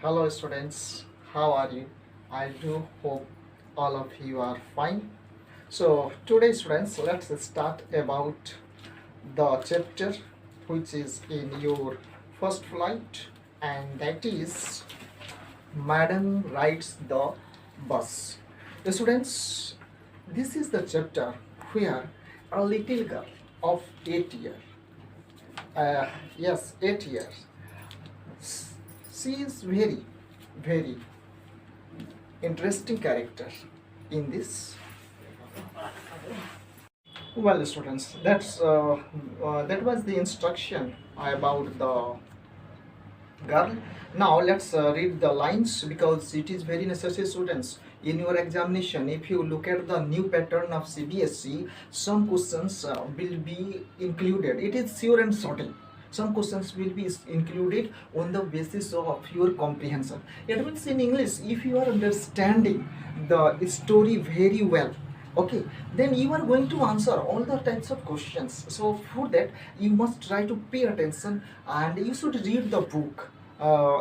Hello students, how are you? I do hope all of you are fine. So today students, let's start about the chapter which is in your first flight, and that is Madam Rides the Bus. Students, this is the chapter where a little girl of 8 years, yes 8 years, she is very interesting character in this. Well students, that was the instruction about the girl. Now let's read the lines because it is very necessary students in your examination. If you look at the new pattern of CBSE, some questions will be included. It is sure and certain. Some questions will be included on the basis of your comprehension. It means in English, if you are understanding the story very well, okay, then you are going to answer all the types of questions. So for that you must try to pay attention and you should read the book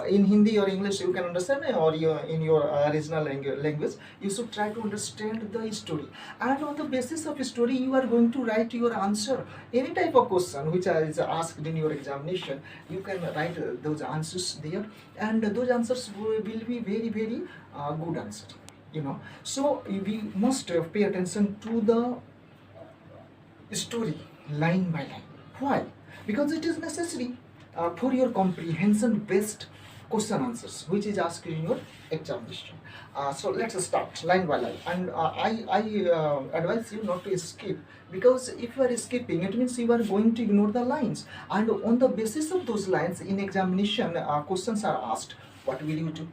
in Hindi or English. You can understand, or in your original language you should try to understand the story, and on the basis of story you are going to write your answer. Any type of question which is asked in your examination, you can write those answers there, and those answers will be very good answer, you know. So we must pay attention to the story line by line. Why? Because it is necessary for your comprehension based question answers which is asked in your examination. So let's start line by line, and I advise you not to skip, because if you are skipping it means you are going to ignore the lines, and on the basis of those lines in examination questions are asked. What will you do?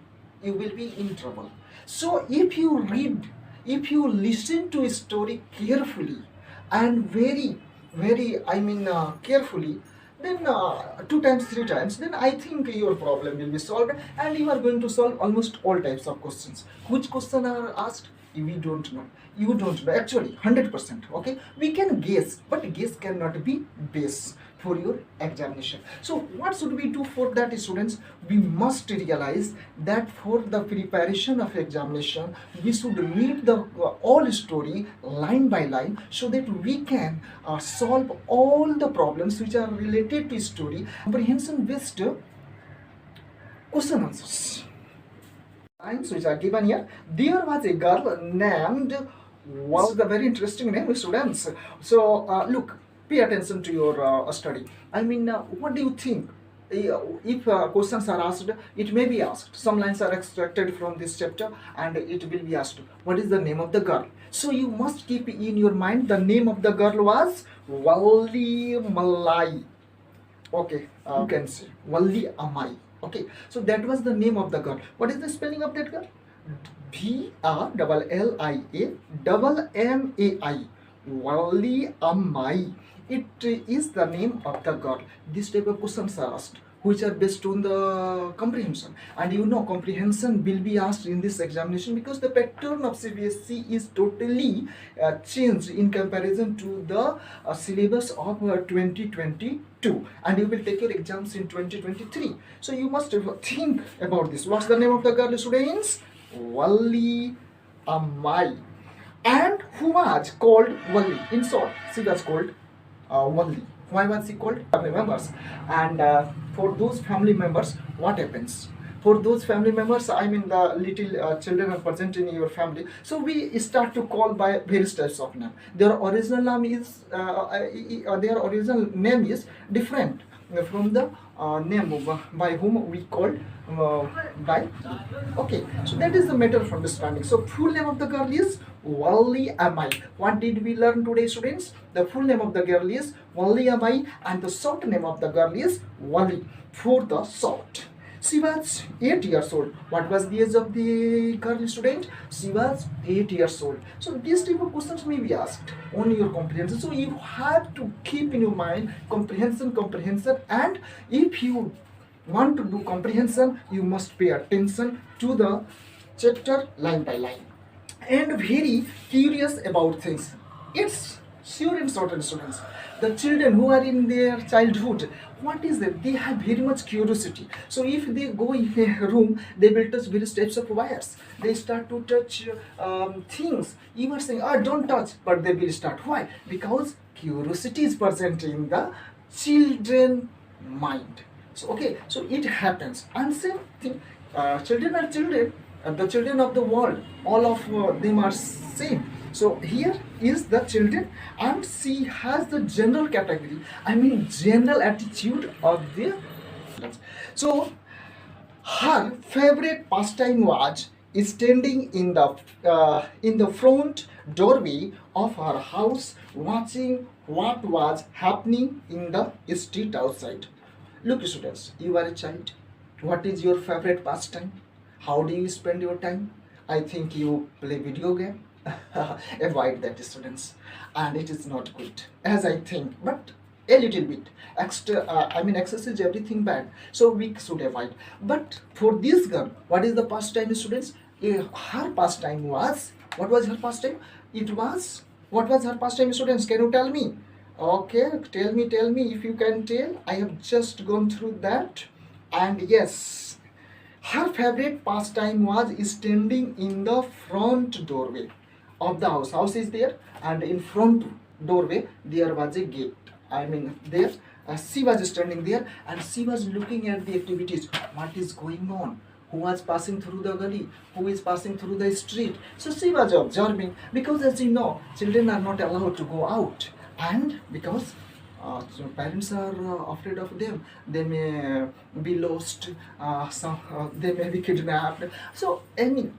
You will be in trouble. So if you read, if you listen to a story carefully and very carefully, then 2 times 3 times, then I think your problem will be solved, and you are going to solve almost all types of questions. Which question are asked, we don't know. You don't know actually 100%. Okay, we can guess, but guess cannot be base for your examination. So what should we do for that, students? We must realize that for the preparation of examination we should read the all story line by line, so that we can solve all the problems which are related to story. Comprehension based question answers. Lines which are given here. There was a girl named, was the very interesting name, students. So look, pay attention to your study. What do you think? If questions are asked, it may be asked. Some lines are extracted from this chapter and it will be asked, what is the name of the girl? So you must keep in your mind the name of the girl was Walli Malai. Okay, you can say Walli Amai. Okay, so that was the name of the girl. What is the spelling of that girl? Brilliamai. Walli Amai. It is the name of the girl. This type of questions are asked which are based on the comprehension, and you know comprehension will be asked in this examination because the pattern of CBSE is totally changed in comparison to the syllabus of 2022, and you will take your exams in 2023. So you must think about this. What's the name of the girl, students? Walli Amai. And who was called Walli? In short, she was called Walli. Why was she called? Family members. And for those family members, what happens? For those family members, the little children are present in your family. So we start to call by various types of name. Their original name is different from the name by whom we called by. Okay, so that is the matter of understanding. So full name of the girl is Walli Amai. What did we learn today, students? The full name of the girl is Walli Amai, and the short name of the girl is Walli for the short. She was 8 years old. What was the age of the girl, student? She was 8 years old. So these type of questions may be asked on your comprehension. So you have to keep in your mind comprehension, and if you want to do comprehension, you must pay attention to the chapter line by line, and very curious about things. It's Sure, in certain students, the children who are in their childhood, what is that? They have very much curiosity. So if they go in a room, they will touch various types of wires. They start to touch things. You are saying, "Oh, don't touch," but they will start. Why? Because curiosity is present in the children mind. So okay, so it happens. And same thing, children are children. The children of the world, all of them are same. So here is the children, and she has the general category, I mean general attitude of the. So her favorite pastime was standing in the front doorway of her house, watching what was happening in the street outside. Look, students, you are a child. What is your favorite pastime? How do you spend your time? I think you play video game. Avoid that, students, and it is not good, as I think, but a little bit extra. I mean, excess is everything bad, so we should avoid. But for this girl, what is the pastime, students? Her pastime was, what was her pastime? It was, what was her pastime, students? Can you tell me? Okay, tell me if you can tell. I have just gone through that, and yes, her favorite pastime was standing in the front doorway of the house. House is there, and in front doorway there was a gate. I mean, there she was standing there, and she was looking at the activities. What is going on? Who was passing through the gully? Who is passing through the street? So she was observing, because as you know, children are not allowed to go out, and because so parents are afraid of them. They may be lost. They may be kidnapped. So any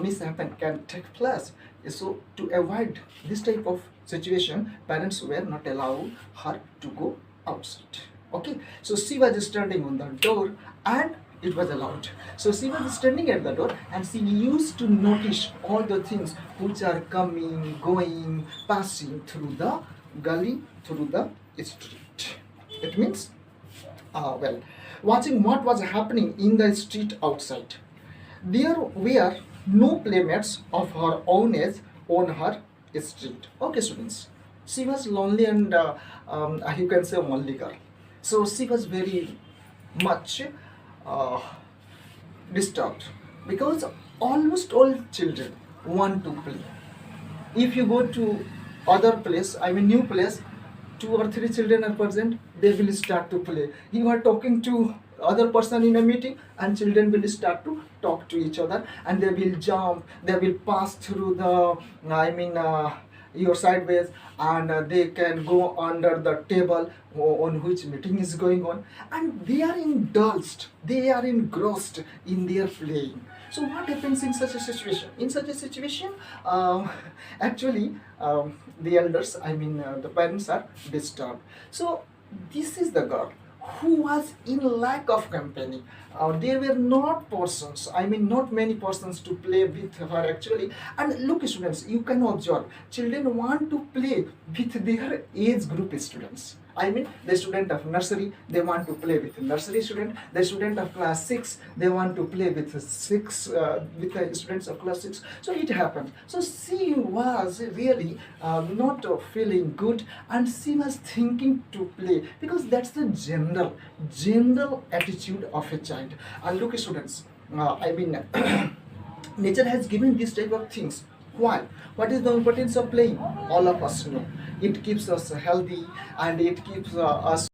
mishap can take place. So to avoid this type of situation, parents were not allowed her to go outside. Okay, so she was standing on the door, and it was allowed. So she was standing at the door, and she used to notice all the things which are coming, going, passing through the gully, through the street. It means, well, watching what was happening in the street outside. There were no playmates of her own age on her street. Okay, students. She was lonely and you can say only girl. So she was very much disturbed, because almost all children want to play. If you go to other place, I mean new place, 2 or 3 children are present, they will start to play. You are talking to other person in a meeting, and children will start to talk to each other, and they will jump, they will pass through the, I mean your sideways, and they can go under the table on which meeting is going on, and they are indulged, they are engrossed in their playing. So what happens in such a situation? In such a situation, actually, the elders, I mean the parents are disturbed. So this is the girl who was in lack of company. There were not persons, I mean not many persons to play with her actually. And look, students, you can observe, children want to play with their age group students. I mean the student of nursery, they want to play with nursery student. The student of class 6, they want to play with the students of class 6. So it happened. So she was really not feeling good, and she was thinking to play, because that's the general attitude of a child. And look, students, I mean nature has given this type of things. Why? What is the importance of playing? All of us know. It keeps us healthy, and it keeps us